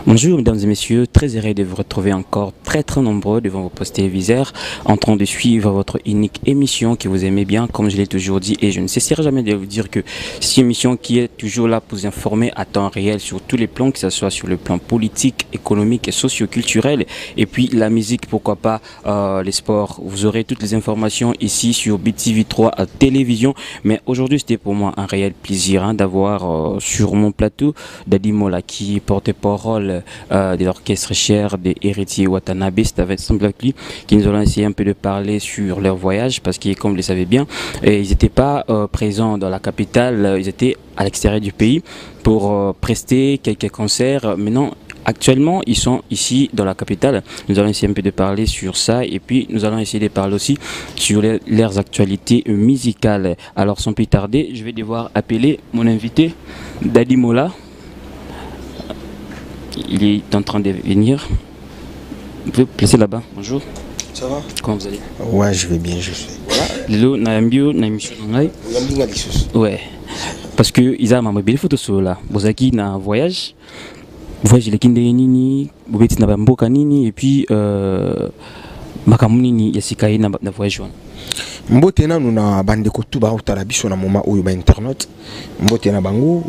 Bonjour mesdames et messieurs, très heureux de vous retrouver encore très nombreux devant vos postes téléviseurs en train de suivre votre unique émission que vous aimez bien, comme je l'ai toujours dit, et je ne cesserai jamais de vous dire que c'est une émission qui est toujours là pour vous informer à temps réel sur tous les plans, que ce soit sur le plan politique, économique et socio-culturel, et puis la musique, pourquoi pas les sports. Vous aurez toutes les informations ici sur BTV3 à télévision, mais aujourd'hui c'était pour moi un réel plaisir d'avoir sur mon plateau Dadi Mola qui porte-parole de l'orchestre cher des héritiers Watanabe. C'est avec lui qui nous allons essayer un peu de parler sur leur voyage, parce que comme vous le savez bien, ils n'étaient pas présents dans la capitale, ils étaient à l'extérieur du pays pour prester quelques concerts. Maintenant, actuellement, ils sont ici dans la capitale. Nous allons essayer un peu de parler sur ça, et puis nous allons essayer de parler aussi sur leurs actualités musicales. Alors sans plus tarder, je vais devoir appeler mon invité Dadi Mola. Il est en train de venir. Vous pouvez placer là-bas. Bonjour. Ça va? Comment vous allez? Ouais, je vais bien, je suis. Lelo na mbio na émission ngai. Ouais. Parce que ils ont ma belle photo sur là. Bozaki na voyage. Voyage le kinde nini, bobeti na mboka nini, et puis makamu nini yasikai na voyage wana. Mbote na nuna bande ko tuba utala biso na moma oyo ba internet. Mbote na bango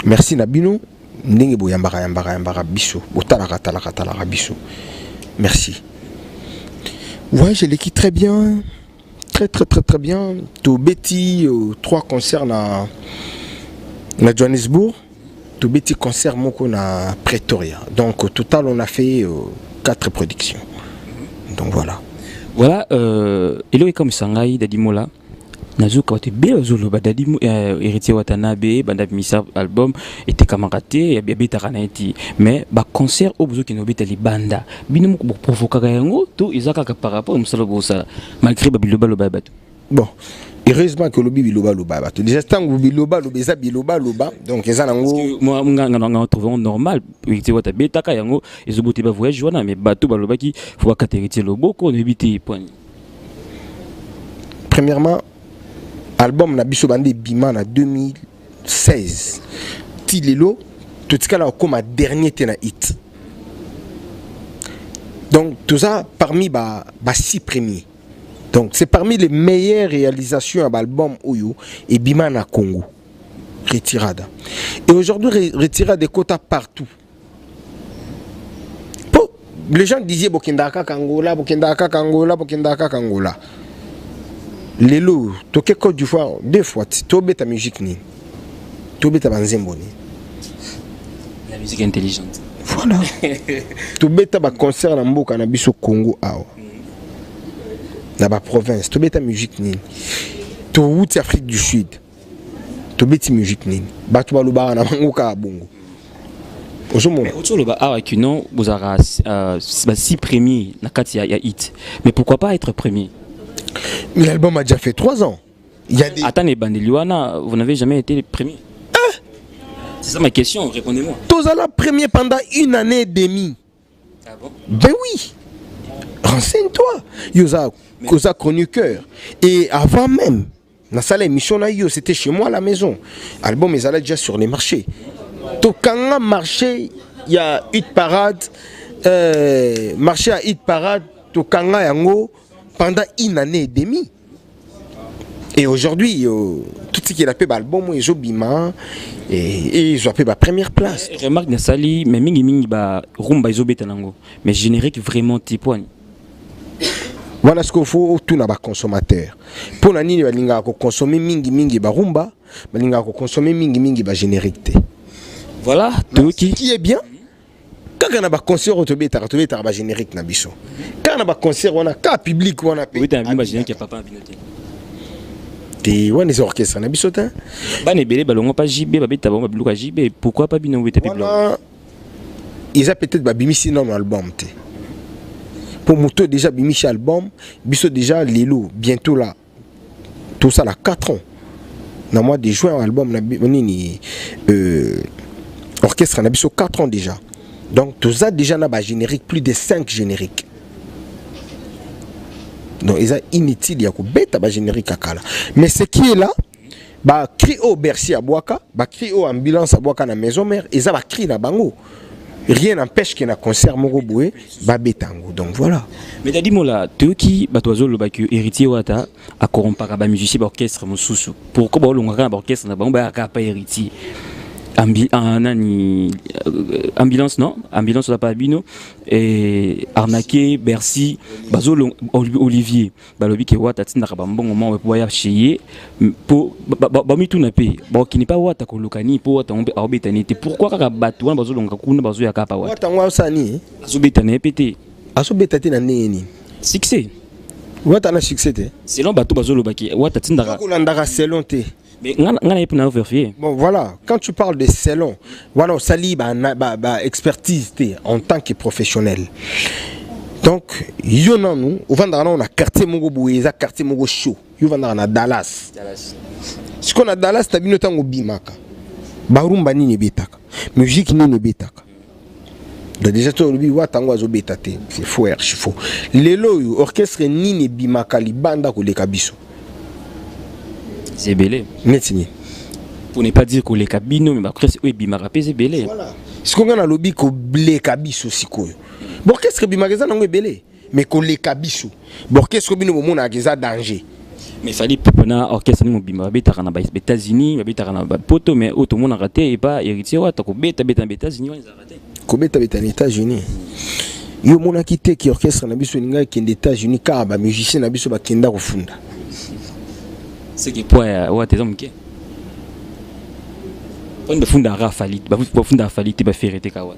merci Nabino, ndenge bo yambara biso, talaka biso. Merci. Ouais, je l'équipe très bien. Très bien. To Betty 3 concerts na Johannesburg, to Betty concert moko na Pretoria. Donc au total on a fait 4 productions. Donc voilà. Voilà, Elo et comme Sangai Dadi Mola. Nazuka wate bela zolo badadi héritier Watanabe banda misa album était camarade ya beta kanaiti, mais ba concert obuzo ki no beta li banda bino mo provoka yango to izaka ka par rapport musalo bosa malgré babiloba loba bato. Bon, heureusement que le biloba loba bato déjà tant que biloba lobeza biloba loba, donc eza nango moi nga trouvé normal héritier Watanabe beta ka yango ezobote ba voyage wana, mais bato baloba ki faut ba héritier loboko no bité point. Premièrement, album na biso bande bima na 2016. Tilelo tout ce là comme ma dernier tena hit. Donc tout ça parmi ba 6 premiers. Donc c'est parmi les meilleures réalisations à album Oyo et bima na Congo. Retirada. Et aujourd'hui retirada des quotas partout. Bon, les gens disaient Bokendaka Kangola, Bokendaka Kangola, Bokendaka Kangola. Lelo, toke Côte d'Ivoire 2 fois, tobe ta musique ni. Tobe ta banzembo ni. La musique intelligente. Voilà. Tobe ta ba concert na mboka na biso Congo awa. Na ba province, tobe ta musique ni. To wuti Afrique du Sud. Tobe ti musique ni. Batu baluba na bangoka bongo. Mais autour le awa qui non, vous aura 6 premiers na kati ya hit. Mais pourquoi pas être premier? Mais l'album a déjà fait 3 ans. Il y a des... Attendez, Bandeliwana, vous n'avez jamais été le premier. C'est ça ma question, répondez-moi. Tozala premier pendant 1 année et demie. Ah bon? Ben oui. Renseigne-toi. Yosa chroniqueur. Et avant même, dans la émission, c'était chez moi à la maison. L'album est déjà sur les marchés. Tokanga marché, il y a hit parade. Marché à hit parade, Tokanga yango. Pendant 1 année et demie. Et aujourd'hui, tout ce qui est appelé l'album, ils ont bima et ils ont appelé la première place. Remarque Nassali, mais mingi ba rumba ils ont betanango. Mais générique vraiment type. Voilà ce qu'il faut tout na ba consommateur. Pour la nini balinga ko consommer mingi ba rumba, balinga ko consommer mingi ba générique. Voilà, tout qui est bien. Quand on a un concert, on a un générique na biso. Quand on a un concert, on a un public, on a un oui, tu as un générique qui a pas binoté. Et on a des orchestres na biso ta. Ba ne belé balongo pas JB, ba beta ba biluka JB, pourquoi pas bino wete biblo? Ils ont peut-être ba bimisi dans l'album té. Pour moto déjà bimisi album, biso déjà lelo bientôt là. Tout ça là 4 ans. Dans mois de juin album na nini orchestre na biso 4 ans déjà. Donc tout ça déjà na ba générique, plus de 5 génériques. Donc ils ont inutile ya ko beta ba générique akala. Mais ce qui est là, ba cri au Bercy à Boaka, ba cri au ambulance à Boaka na maison mère, ils ont ba cri na bango. Rien n'empêche qu'il y ait un concert Moroboué, Babetango. Donc voilà. Mais t'as dit, moi, tu qui, Batoizo, le bac héritier, Wata, à corrompre à musicien d'orchestre, mon sous-sous. Pourquoi on a un orchestre, on a pas héritier. Ambulance, non? Ambulance, on n'a pas bino. Et arnaqué, Bercy, Bazo, Olivier. Balobi, qui est Wata, t'as un bon moment où on peut y acheter. Pour, bah, tout n'a pas. Bon, qui n'est pas Wata, qu'on locani, pour Wata, on a bétané. Pourquoi, quand Batouan, Bazo, on a kouna, Bazo, y'a pas Wata. Wata, on a sani. Bazo, bétané, pété. Bazo, bétané, n'a ni. Succès. Wata, n'a succès, te. Selon Bato, Bazo, le baki. Wata, t'indara. Wata, selon te. Mais bon, voilà, quand tu parles de salon, voilà, ça lit expertise en tant que professionnel. Donc, nous, on a quartier Mogo Bouéza, quartier Mogo Show. On a Dallas. Ce qu'on a Dallas, c'est bien au Bimaka. Barumba ni betaka. Musique ni betaka. Déjà, tu as dit, c'est faux, c'est faux. Les lois, orchestre ni Bimaka, li banda ko le kabiso. C'est belé. Pour ne pas dire que les cabines, mais après, c'est bimarapé, c'est belé. Voilà. Ce qu'on a dans le lobby, c'est les cabis aussi. Bon, qu'est-ce que bimarapé, c'est belé. Mais que les cabis. Bon, qu'est-ce que bimarapé, c'est danger. Mais il fallait pour un orchestre, nous, bimarapé, t'as un États-Unis, t'as un poto, mais tout le monde a raté, et pas héritier, t'as un États-Unis, on les a raté. Combien t'as été aux États-Unis? Yo mon a quitté qui orchestre na biso ninga qui des États-Unis car ba musicien na biso ba kenda kufunda. C'est qui pour ouais tes hommes qui. On ba funda rafalit, ba funda rafalit ba faire te kawat.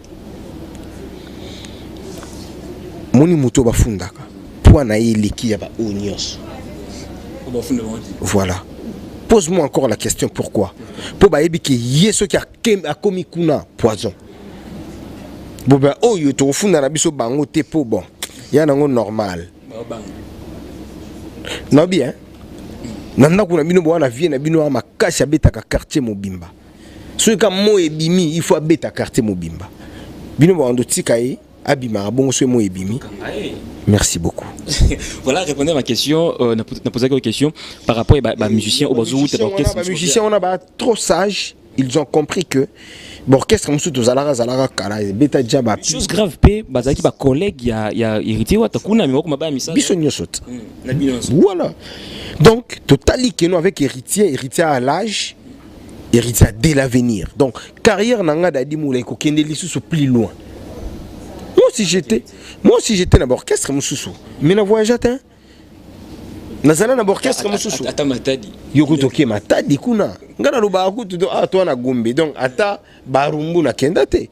Moni muto ba funda ka. Pour na yeliki ya ba onios. Voilà. Pose-moi encore la question pourquoi. Pour ba yebi ki yeso qui a commis kuna poison. Bon ben oh yo to funda na biso bango te po bon. Ya nango normal. Non bien. Nanda kuna bino bwana vie na bino ama kasha beta ka quartier Mobimba. So ka mo ebimi il faut beta quartier Mobimba. Bino bwana tika e abima bon so mo ebimi. Merci beaucoup. Voilà, répondez à ma question, on a posé quelques questions par rapport à musiciens au bazou, les musiciens on a trop sages, ils ont compris que l'orchestre comme tout zalara kala beta jaba chose grave p bazaki ba collègue ya héritier wa takuna mais ko ba message biso nyosot voilà donc totali que nous avec héritier à l'âge héritier dès l'avenir donc carrière nanga dadi moula ko kende lisusu plus loin moi aussi j'étais dans l'orchestre mususu mais na voyage ta nazala na orchestre mususu ata matadi yoko toke matadi kuna ngana loba akutu to to na gombe donc ata barumbu na kendate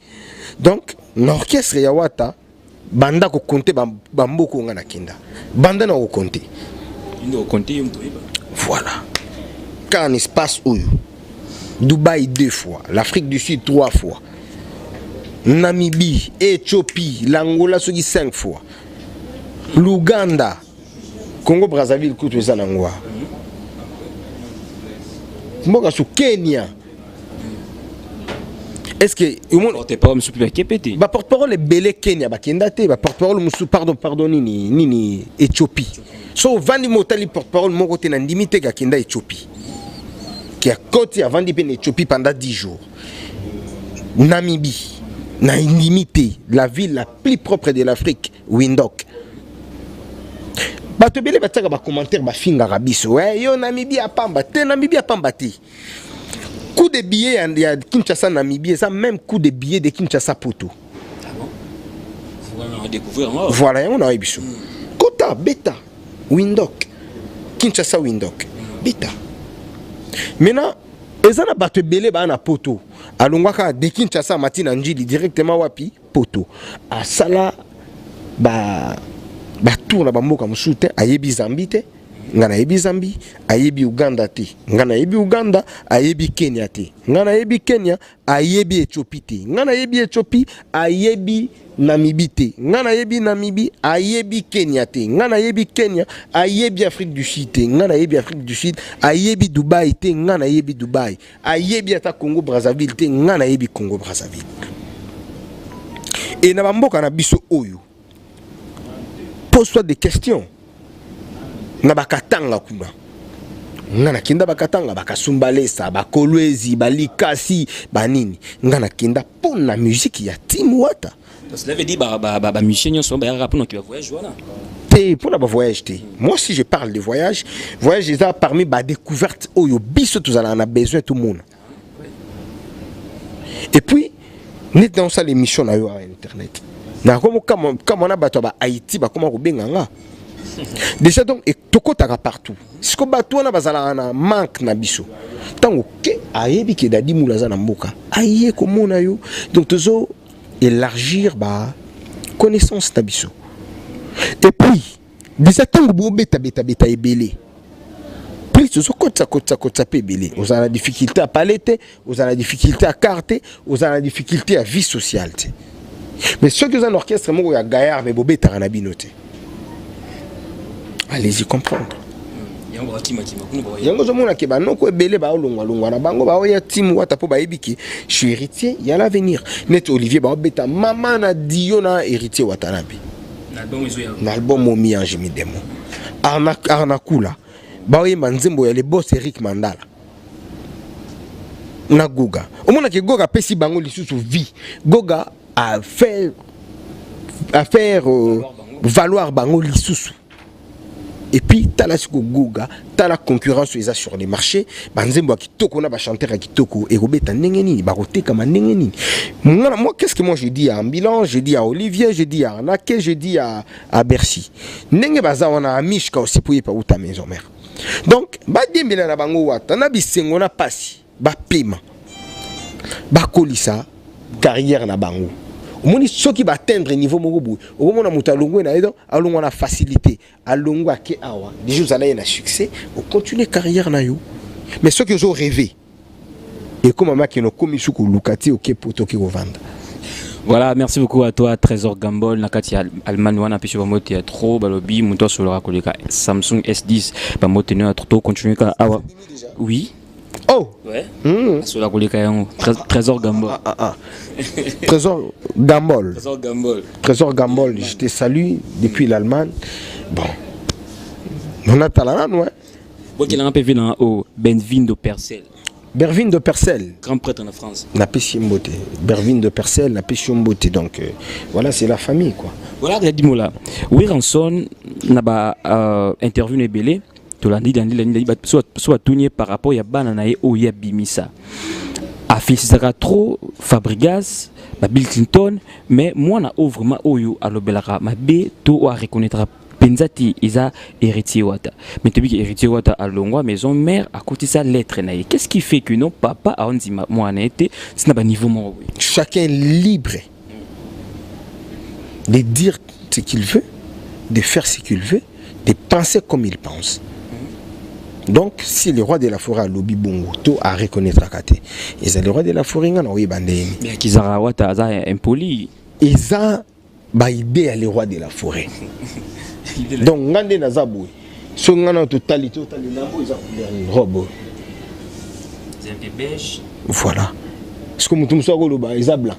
donc l'orchestre ya wata banda ko compter bamboko ngana kenda banda na ko compter ndo compter yum toiba voilà quand il se passe où Dubaï 2 fois l'Afrique du Sud 3 fois Namibie Éthiopie l'Angola 5 fois l'Ouganda Congo Brazzaville kutu eza nangwa mboka su Kenya est-ce que porte-parole musu pe kepete ba porte-parole belé Kenya ba kendate ba porte-parole musu pardon nini Éthiopie so vandi motali porte-parole moko te na ndimite ka kenda Éthiopie qui a côté avant de Éthiopie pendant 10 jours Namibie na limité la ville la plus propre de l'Afrique Windhoek. Bato bele bataka ba commentaire ba finga rabiso ouais yo Namibie a pamba te coup de billet ya Kinshasa Namibie ça même coup de billet de Kinshasa Poto ah bon on va découvrir voilà on a biso Kota beta Windhoek Kinshasa Windhoek beta maintenant ezana bato bele ba na Poto alongwaka de Kinshasa matina njili directement wapi Poto asala ba tour na bamboka musute ayebi Zambie te ngana yebi Zambie ayebi Uganda te ngana yebi Uganda ayebi Kenya te ngana yebi Kenya ayebi Ethiopie te ngana yebi Ethiopie ayebi Namibie te ngana yebi Namibie ayebi Kenya te ngana yebi Kenya ayebi Afrique du Sud te ngana yebi Afrique du Sud ayebi Dubaï te ngana yebi Dubaï ayebi ata Congo Brazzaville te ngana yebi Congo Brazzaville Et na bamboka na biso oyo. Pose-toi des questions. Na bakatanga kuna. Ngana kenda bakatanga bakasumbalesa bakolwezi balikasi banini. Ngana kenda pour la musique ya Tim Wata. Cela veut dire bah musicien sont bah rapport qui va voyager voilà. Pour la voyage moi si je parle de voyage est parmi les découvertes oyo biso tous en a besoin tout le monde. Et puis net dans ça l'émission na yo à internet. Na comme on a bato ba Haïti ba comment robenganga. Déjà donc et tokotaka partout. Si ko bato na bazala na manque na biso. Tango ke ayebi ke dadi mulaza na mboka. Aye ko mona yo. Donc tozo élargir ba connaissance na biso. Et puis déjà tango bo beta ebele. Plus tozo kotsa pe ebele. Vous avez la difficulté à parler, vous avez la difficulté à carter, vous avez la difficulté à vie sociale. Mais ceux qui ont un orchestre mo ya gaillard mais bo beta na binote. Allez-y comprendre. Yango zo mona ke ba noko ebele ba olongwa na bango ba oya Tim Wata po ba ebiki je suis héritier il y a l'avenir net Olivier ba beta mama na dio na héritier Watanabe na album Momi Ange Midemo Arnakula ba oya manzembo ya le boss Eric Mandala na Goga omona ke Goga pesi bango lisusu vie Goga a faire valoir bango lisusu. Et puis, tu as la concurrence sur les marchés. Banzembo kitoko na ba chanteur kitoko et robeta nengeni baroté comme nengeni. Moi qu'est-ce que moi je dis à Ambilan, je dis à Olivier, je dis à Arnaque, je dis à Bercy. Nenge baza wana amishka aussi pour pas ou ta maison mère. Donc, ba dembela na bango wata na bisengo na pasi, ba paiement. Ba kolisa carrière na bango. Moni soki ba atteindre niveau mogobu o mona muta longwe na edo alongwa na facilité alongwa ke awa des jours ala na succès o continuer carrière na yo mais ceux qui ont rêvé et comme mama qui no komi suku lukati o ke poto ki vendre. Voilà, merci beaucoup à toi Trésor Gambol nakati Allemagne wana pisho ba moto ya trop balobi muto sur le koleka Samsung S10 ba moto ne trop continuer ka awa. Oui. Oh ouais. Sur la koleka yango Trésor Gambol. Trésor Gambol. Trésor Gambol. Trésor Gambol, je te salue depuis l'Allemagne. Bon. On a talent ouais. Bon qu'il a un peu vu dans au Benvin de Percel. Bervin de Percel. Grand prêtre en France. La Pessimboté. Bervin de Percel, la Pessimboté. Donc voilà, c'est la famille quoi. Voilà, dis-moi là. Oui, Ranson n'a pas intervenu belé. Tu l'as dit soit tourné par rapport à Bananae ou ya Bimisa. Afisaka trop Fabregas, Bill Clinton, mais moi na vraiment oyo alobelara mabe to a reconnaîtra Penzati isa héritier Wata. Mais tu dis héritier Wata à Longwa maison mère à côté sa lettre naïe. Qu'est-ce qui fait que non papa a on dit moi en été c'est n'a pas niveau mon. Chacun libre de dire ce qu'il veut, de faire ce qu'il veut, de penser comme il pense. Donc, si le roi de la forêt a lobby bongo, tout à reconnaître à côté. Et c'est le roi de la forêt, il y a un bandé. Mais qui a impoli. Et ça, bah, idée à le roi de la forêt. Donc, ngande na zabou. So ngana totalité, une robe. C'est un peu beige. Voilà. Est-ce que nous sommes au bas, ils blanc.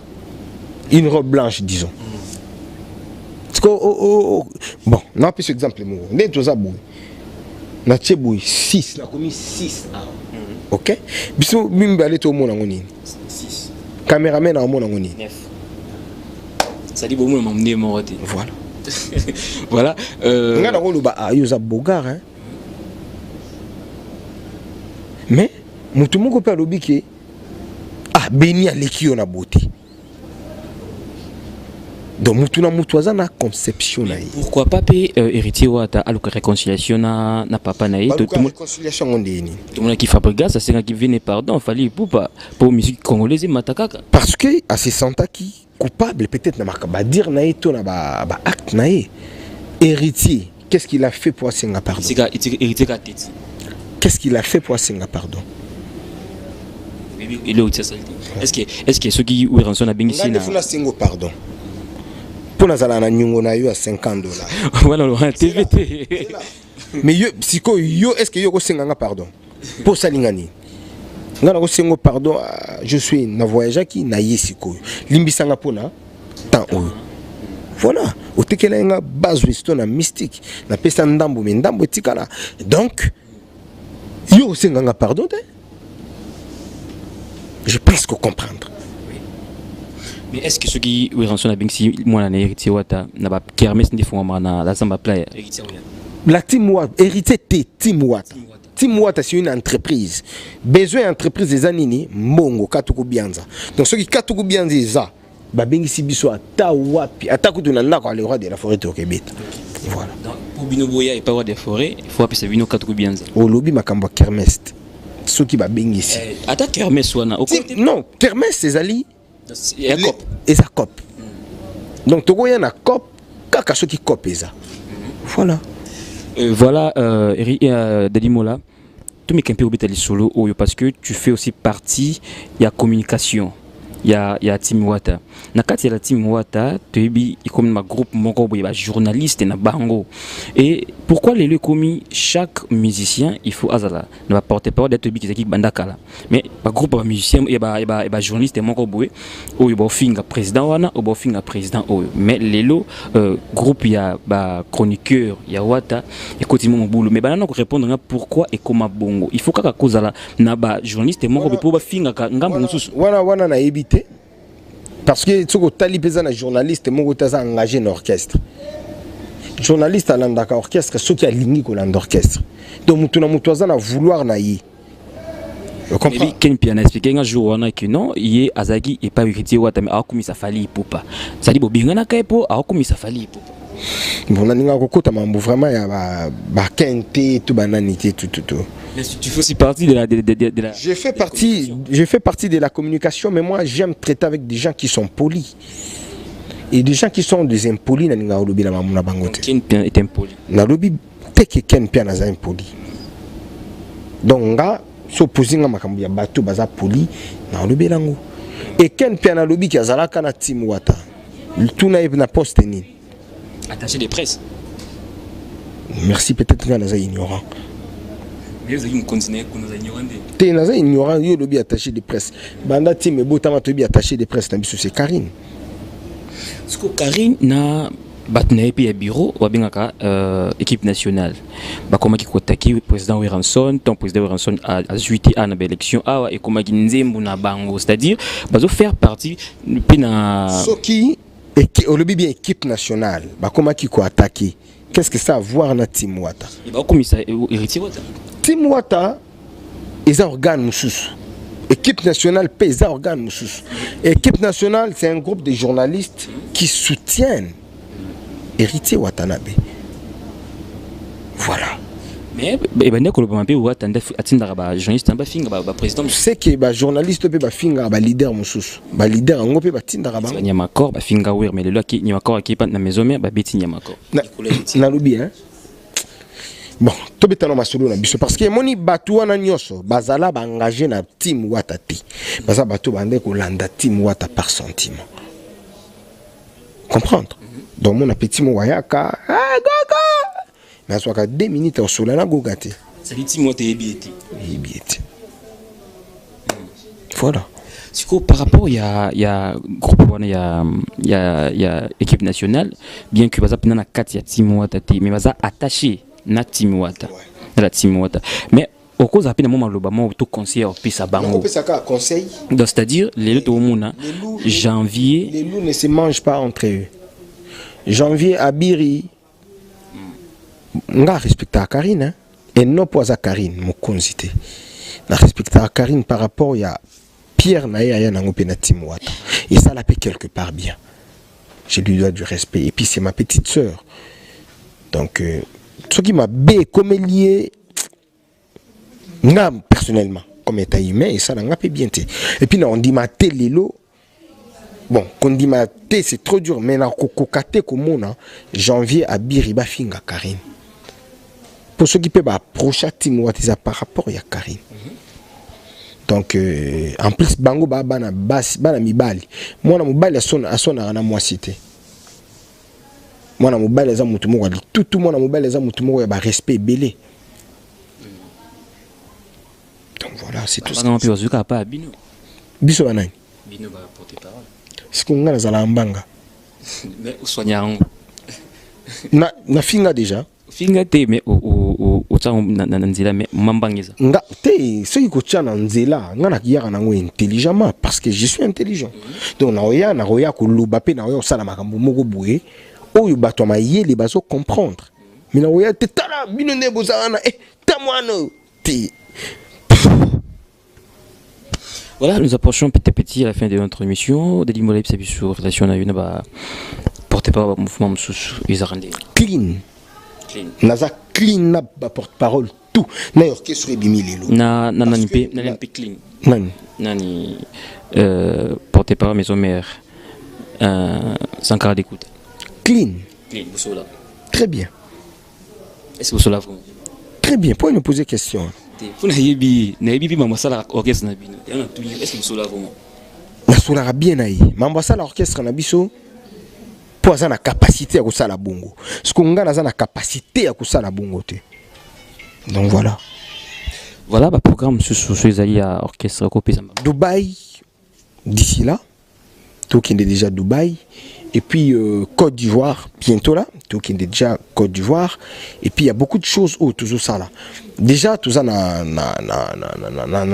Une robe blanche, disons. Est-ce que, bon, on a plus exemple, n'est pas zabou. Na tcheboui 6 na komi 6 OK biso mimba leto mona ngoni 6 cameraman na mona ngoni 9 ça dit bon m'emmener mon roté voilà voilà ngana ko luba ayoza bogar hein mais mutu moko pe lobiki beni aleki yo na beauté. Donc mutuna mutuaza na conception na. Pourquoi pas héritier Wata à la réconciliation na papa na tout le réconciliation on dit ni. Tout le monde qui fabrique ça c'est qui vient pardon fallait pour musique congolaise matakaka. Parce que à se sentir qui coupable peut-être na makaba dire na eto na ba acte na héritier qu'est-ce qu'il a fait pour Senga pardon. Héritier ka tête. Qu'est-ce qu'il a fait pour Senga pardon. Il est-ce que ceux qui ou rançon na bingisi na. Pardon. Pour nous aller à Nyongo na yo à $50. Voilà le TVT. Mais yo psycho yo est-ce que yo ko senganga pardon pour salingani. Ngana ko sengo pardon je suis na voyage qui na yesiko. Limbisanga pona temps. Voilà. Au tekela nga base wisdom na mystique. Na pesa ndambo mais ndambo tikala. Donc, yo aussi nga pardon. Je pense qu'on comprendre. Mais est-ce que ceux qui sont à Bingsi, moi, na héritier wata, na ba kermes ndi fuma na la samba playa. La Team Wata, héritier Team Wata. Team Wata, c'est une entreprise. Besoin d'entreprise des anini, mongo katuku bianza. Donc ceux qui katuku bianza ça, ba Bingsi biso ata wapi, ata kutuna ndako le roi de la forêt Tokebeta. Voilà. Donc pour Bino Boya et pas roi des forêts, il faut appeler ça Bino katuku bianza. Au lobby makambo kermest. Ceux qui ba Bingsi. Ata kermes wana. Non, kermest c'est ali. Et ça cop. Donc Togo y a cop, kaka ceux qui cop ça. Voilà. Voilà, Dadimola, tu m'es qu'un peu obéi solo parce que tu fais aussi partie de la communication. Il y a Team Wata. Nakati la Team Wata, tu es comme un groupe morobo, il y a journaliste et na bango. Et pourquoi les commis chaque musicien il faut azala ne va porter parole d'être qui qui bandakala. Mais le groupe de musiciens et ba journaliste et morobo ou il finga président wana ou ba finga président o. Mais les groupe il y a ba chroniqueur, il y a Wata et continue mon boulot. Mais banana ko répondre pourquoi et comment bongo. Il faut ka cause la na ba journaliste et morobo pour ba finga ngambo mususu. Wana na éviter. Parce que ce que tu as journaliste, tu as engagé un orchestre. Journaliste à l'endaka orchestre, ceux qui a ligné avec l'orchestre. Donc tu as vouloir naïe. Vous comprenez? Ken Piana expliqué un jour que non, il est Azagi et pas héritier Wata, mais a ça fallait poupa. Ça dit bobingana kaipo, a ça fallait poupa. Bon, on a vraiment ba kente tout bananité tout. Tu fais aussi partie de la... Je fais partie de la communication, mais moi j'aime traiter avec des gens qui sont polis. Et des gens qui sont des impolis, Ken Pian est impoli. Nalobi teke Ken Pian est impoli. Donc nga s'opposer nga makambo ya bato baza poli na lobi lango. Et Ken Pian nalobi ki azalaka na Team Wata. Tout na poste ni. Attaché de presse. Merci, peut-être que nous sommes ignorants. Mais vous continuez que nous sommes ignorants. Nous sommes ignorants, nous sommes attaché de presse. Banda team et Botama attaché de presse, c'est Karine. Parce que Karine n'a battu un bureau ou bien équipe nationale. Comment qui contacte le président Weranson, ton président Weranson a juité à une élection et comment qui n'a bango, c'est-à-dire faire partie de ce qui est au bien équipe nationale. Comment qui ko attaqué? Qu'est-ce que ça a à voir dans Team Wata? Il va comme ça héritier Wata. Team Wata est un organe moussous. Équipe nationale pèse un organe moussous. Équipe nationale, c'est un groupe de journalistes qui soutiennent héritier Watanabe. Voilà. Mais ben ko loba mpe Wata atindaka ba journaliste ba finga ba président. C'est que ba journaliste pe ba finga ba leader moussous. Ba leader ngo pe ba tindaka ba. Nyama corps ba finga wer mais le lo ki nyama corps ki pa na maison mais ba beti nyama corps. Na lobi hein. Bon, to betano masolo na biso parce que moni batu wana nyoso bazala ba engagé na Team Wata ti. Baza batu bande ko landa Team Wata par sentiment. Comprendre? Donc mon appétit mo wayaka, ah gogo. Mais soit qu'à 2 minutes au sol na gogate. Ça dit Team Wata ebieti. Ebieti. Voilà. Par rapport il y a groupe il y a équipe nationale bien que baza pena na 4 ya Team Wata mais baza attaché na Team Wata. La Team Wata. Mais au cause après moment loba mo tout conseiller au pisa bango. Conseil. Donc c'est-à-dire les autres mona janvier les loups ne se mangent pas entre eux. Janvier à Biri nga respecte à Karine hein? Et non pas à Karine mon consité. Na respecte à Karine par rapport à Pierre Naïa na ngopé na Team Wata. Et ça la paie quelque part bien. Je lui dois du respect et puis c'est ma petite sœur. Donc ce qui m'a bé comme lié nga personnellement comme état humain et ça n'a pas bien été. Et puis on dit ma télélo. Bon, quand on dit ma té c'est trop dur mais na kokokate komona janvier à Biriba finga Karine. Pour ceux qui peuvent approcher Team Wata par rapport à Karine. Donc en plus bango bana mibali. Moi na mobali asona na moi cité. Moi na mobali za mutu moko tout moi na mobali za mutu moko ya ba respect belé. Donc voilà, c'est tout ça. Non, puis pas Bino. Biso banani? Bino va porter parole. Ce qu'on a zala mbanga. Mais soignant. Na finga déjà. Finga te mais au temps na nzela mais mambangeza. Nga te ce qui coach na nzela nga na kiyaka nango intelligemment parce que je suis intelligent. Donc na roya ko luba pe na roya sala makambo moko boye oyo bato ma yeli bazo comprendre. Mais na roya te tala bino ne bozana tamwano te. Voilà, nous approchons petit à petit à la fin de notre émission. Deli Molay c'est sur relation à une porte pas mouvement sous Isarande. Clean. Naza clean na porte-parole tout. Na orchestre ebimi lelo. Na NP clean. Nani porte-parole maison mère. Sankara d'écoute. Clean. Clean, Boussola. Très bien. Est-ce que Boussola vous? Très bien. Pourquoi nous poser question? Vous n'avez pas maman ça orchestre na bino. Est-ce que Boussola vous? Na sola bien naï. Maman ça l'orchestre na biso. Pour ça la capacité à kusala bongo. Ce qu'on a la capacité à kusala bongo te. Donc voilà. Voilà le programme sur les alliés à orchestre Dubaï d'ici là. Tout qui est déjà Dubaï et puis Côte d'Ivoire bientôt là, tout qui est déjà Côte d'Ivoire et puis il y a beaucoup de choses toujours ça là. Déjà tout ça na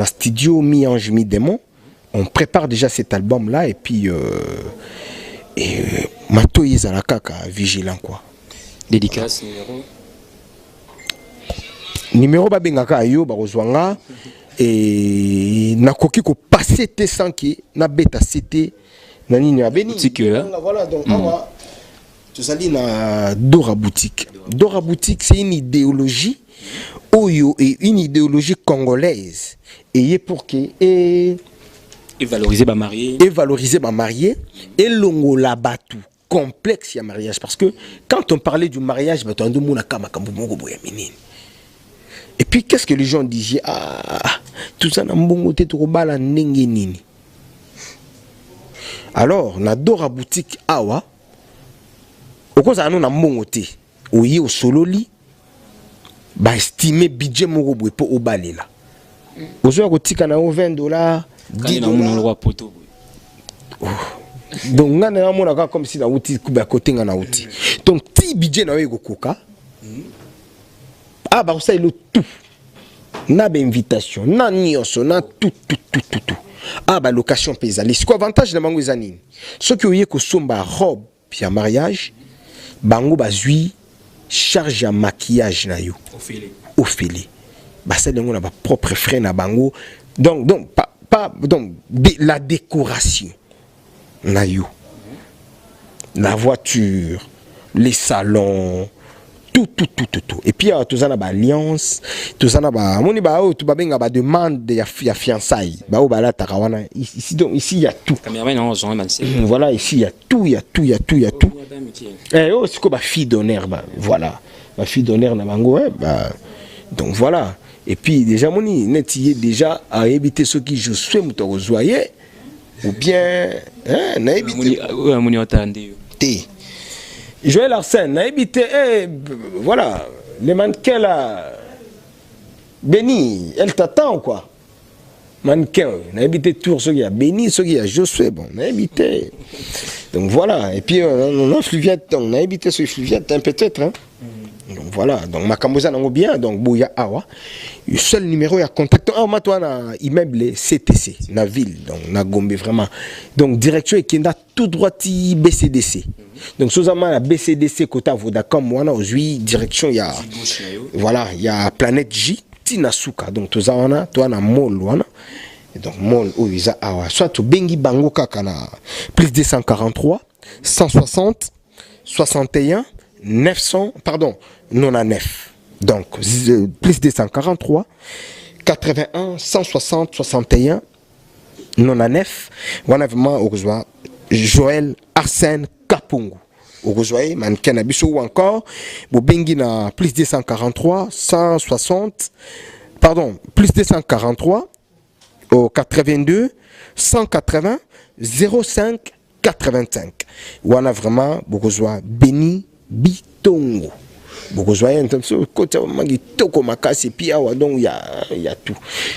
studio mi-ange mi-démon. On prépare déjà cet album là et puis Mato yezala kaka vigilant quoi. Dédicace numéro babengaka yo barozwanga et nakoki ko passer te sans que na beta cité na nini abeni. Voilà donc tout ça dit na Dora Boutique. Dora Boutique c'est une idéologie oyo et une idéologie congolaise et pour que et valoriser ma mariée et longo la batu complexe ya mariage parce que quand on parlait du mariage et puis qu'est-ce que les gens disaient tout ça na mbongo te to bala ndenge nini. Alors na Dora Boutique awa okoza anu na mbongo te oyi o sololi ba estimer budget moko boye po obalela ozo ko tika na $20 $10. Donc nga na mona comme si na uti kuba côté nga na uti. Donc ti budget na wego koka. Ah ba ça il tout. Na ba invitation, na nyoso, na tout. Ah ba location paysanne. C'est quoi avantage na bango ezanini? Ceux qui oye ko somba robe ya mariage, bango bazui charge ya maquillage na yo. Ofele. Ba ça lengo na ba propre frais na bango. Donc la décoration na yo, la voiture, les salons, tout et puis tout ça na ba alliance, tout ça na ba moni ba o tout ba benga ba demande ya fiançailles ba o ba la takawana ici. Donc ici il y a tout. Voilà, ici il y a tout. Oh c'est quoi ba fille d'honneur voilà, ma fille d'honneur na bango donc voilà. Et puis déjà moni netiye déjà à éviter ceux qui je suis muto zoyer ou bien na éviter moni otande té Joël Arsène na éviter voilà les mannequins là Béni elle t'attend quoi mannequin na éviter tour ceux qui a Béni ceux qui a Josué bon na éviter donc voilà et puis on a Fluviette on a éviter ce Fluviette peut-être hein. Donc voilà, donc ma camboza nango bien, donc bouya awa. Le seul numéro à contact, moi toi na immeuble CTC, na ville, donc na Gombe vraiment. Donc direction et kenda tout droit ti BCDC. Donc sous-amant la BCDC côté Vodacom, moi na aujourd'hui direction il y a voilà, il y a Planète J, Tinasuka. Donc tout ça on a, toi na mall wana. Et donc mall où ils a awa. Soit to bengi bango kaka na plus 243 160 61 900 pardon 99 donc plus 243 81 160 61 99 on a vraiment au Joël Arsène Kapungu au rejoint mannequin abisso ou encore bobengi na plus 243 160 pardon plus 243 au 82 180 05 85 on a vraiment besoin béni bitongo beaucoup un côté magitoko makasi puis awa donc il y a tout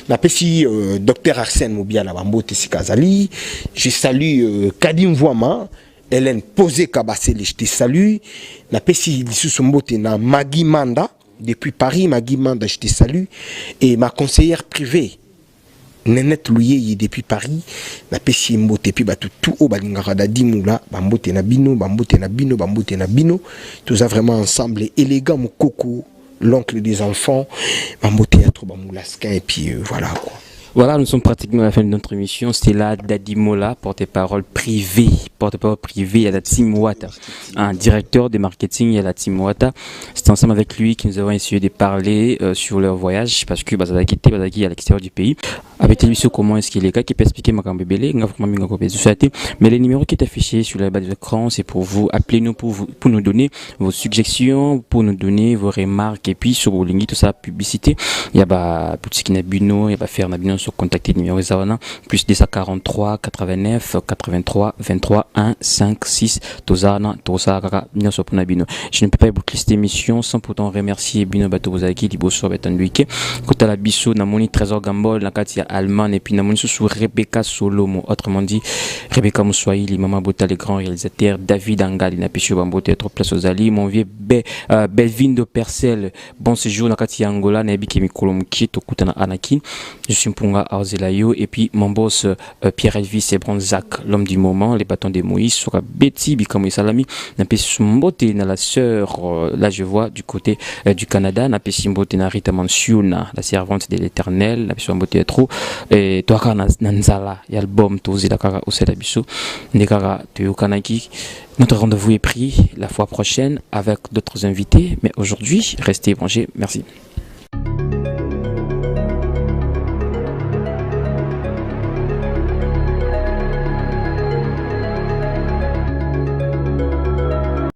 na pesi docteur Arsène Mobia na bambote sikazali je salue Kadim Voama Hélène posé Kabasele, je te salue. Na pesi lisusu mbote na Magui Manda depuis Paris, Magui Manda, je te salue. Et ma conseillère privée Nenette Louye depuis Paris, na pesi mbote puis ba tout au balingara da dimula, bambote na bino, bambote na bino, bambote na bino. Tout ça vraiment ensemble élégant mon coco, l'oncle des enfants, bambote à trop bamulasquin et puis voilà quoi. Voilà, nous sommes pratiquement à la fin de notre émission. C'était là Dadi Mola, porte-parole privé à la Team Wata, un directeur de marketing à la Team Wata. C'était ensemble avec lui que nous avons essayé de parler sur leur voyage parce que Bazaki était à l'extérieur du pays. Avec lui, comment est-ce qu'il est là, qui peut expliquer ma mais les numéros qui est affiché sur la bas de l'écran, c'est pour vous. Appelez-nous pour nous donner vos suggestions, pour nous donner vos remarques et puis sur vos lignes, tout ça, publicité. Il y a Poutsiki Nabino, il y a faire Nabino sur contacter numéro Zawana, plus 243 89 83 23 1 5 6 Tozana Tosaka Nyoso Nabino. Je ne peux pas boucler cette émission sans pourtant remercier Bino Batobozaki, Liboso Betanduike, Kota la Bisso, Namoni Trésor Gambol, Nakatia Alman et puis Namoni sous Rebecca Solomo, autrement dit Rebecca Moussoaili, Maman Bota, les grands réalisateurs, David Angali, Napichu Bambote, trop place aux Ali, mon vieux Belvin de Percel, bon séjour Nakatia Angola, Nabi Kemikolom Kito Kutana Anakin, je suis Mpunga Arzelayo et puis mon boss Pierre Elvis et Bronzac, l'homme du moment, les bâtons de Moïse, sera Betty Bikamo Salami, Napichu Mbote, la sœur, là je vois du côté du Canada, Napichu Mbote Narita Mansiuna, la servante de l'éternel, Napichu Mbote Trop, et Toaka Nanzala, et album Tozi Dakara Oselabiso, Nekara Teokanaki. Notre rendez-vous est pris la fois prochaine avec d'autres invités, mais aujourd'hui, restez branchés. Merci.